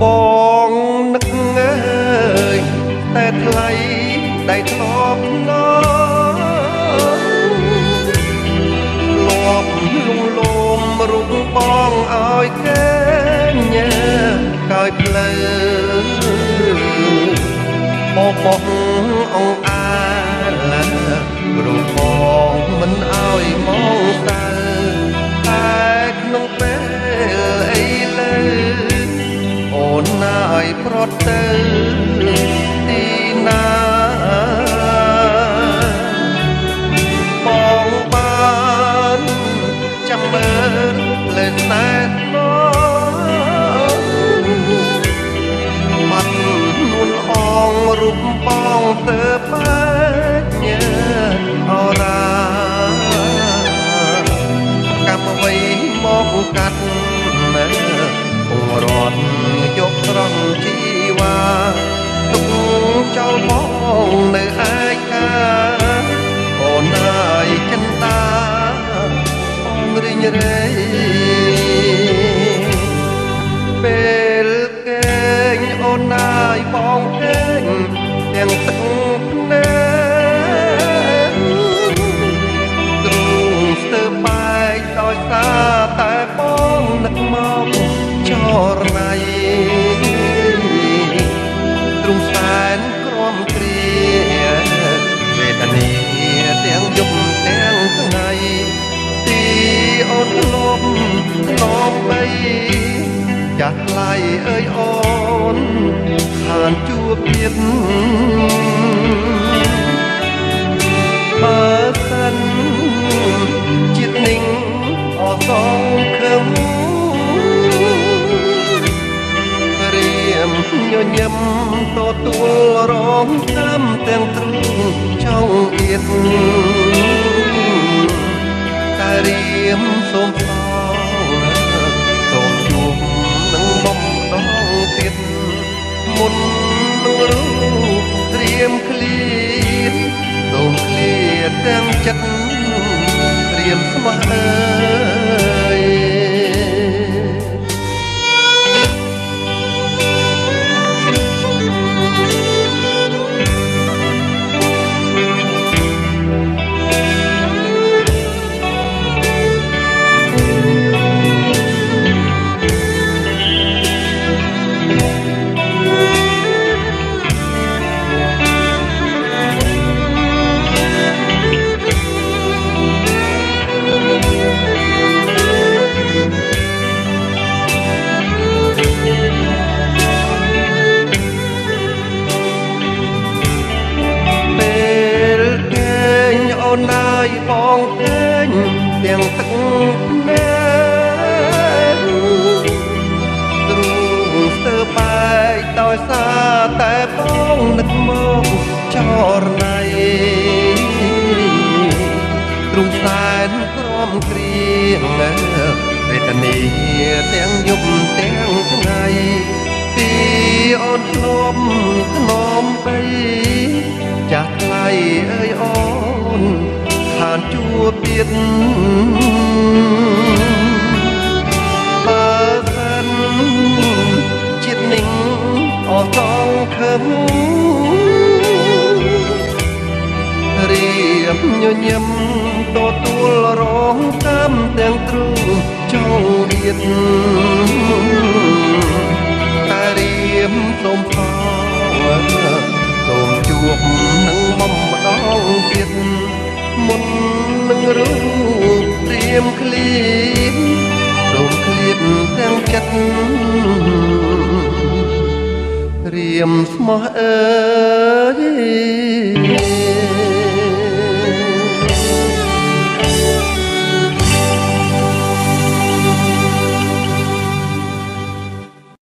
បងនឹកអើយតែថ្លៃដៃធ្លាប់ណលាប់លងលោមរូបបងឲ្យកែញើកើយផ្លូវបបអងអារូបបងមិនឲ្យមកតើតែក្នុងពេលអីលើអូនណាយប្រត់ទៅទីណាបងបានចាំមើលលើតែបាត់នួនអងរូបបងទៅបែកញើអរាកម្មអ្វីមកកាត់មើលរត់យកត្រង់ជីវ៉ាទុកចោលបងនៅឯកាអូនហើយចិនតាបងរីងរៃពេលកែងអូនហើយបងកែងទាំងទឹកភ្នែកទ្រូងស្ទើរបែកដោយសារតែបងនឹកមកចរណៃទ្រង់សែនក្រំគ្រាវេទនាទាំងយប់ទាំងថ្ងៃទីអូនធ្លាប់ធ្លាប់បីចាស់ថ្លៃអើយអូនខានជួបទៀតបើសិនចិត្តនឹងអសងខឹងញញឹមទទួលរងតាមទាំងទ្រូងចង់អៀតតែរៀមសូមសសូមជួបនឹងមុំម្ដងទៀតមុននឹងរូបរៀមឃ្លាតសូមឃ្លាតទាំងចិត្តរៀមស្មោះអើយណាយបងកេងទាំងទឹកភ្នែកទ្រូងស្ទើរបែកដោយសារតែបងនឹកមកចរណៃទ្រង់សែនក្រំគ្រៀងវេទនាទាំងយប់ទាំងថ្ងៃទីអូនធ្លាប់ធ្នមបីចាស់ថ្លៃអើយអូនខានជួបទៀតបើសិនចិត្តនឹងអស់ចង់ខឹងរៀបញញឹមទទួលរងតាមទាំងទ្រូងចង់អៀតតែរៀបសូមផងសូមជួបនឹងមុំម្ដងទៀតមុននឹងរូបរៀមឃ្លៀតសូមឃ្លៀតទាំងចិត្តរៀមស្មោះអើយ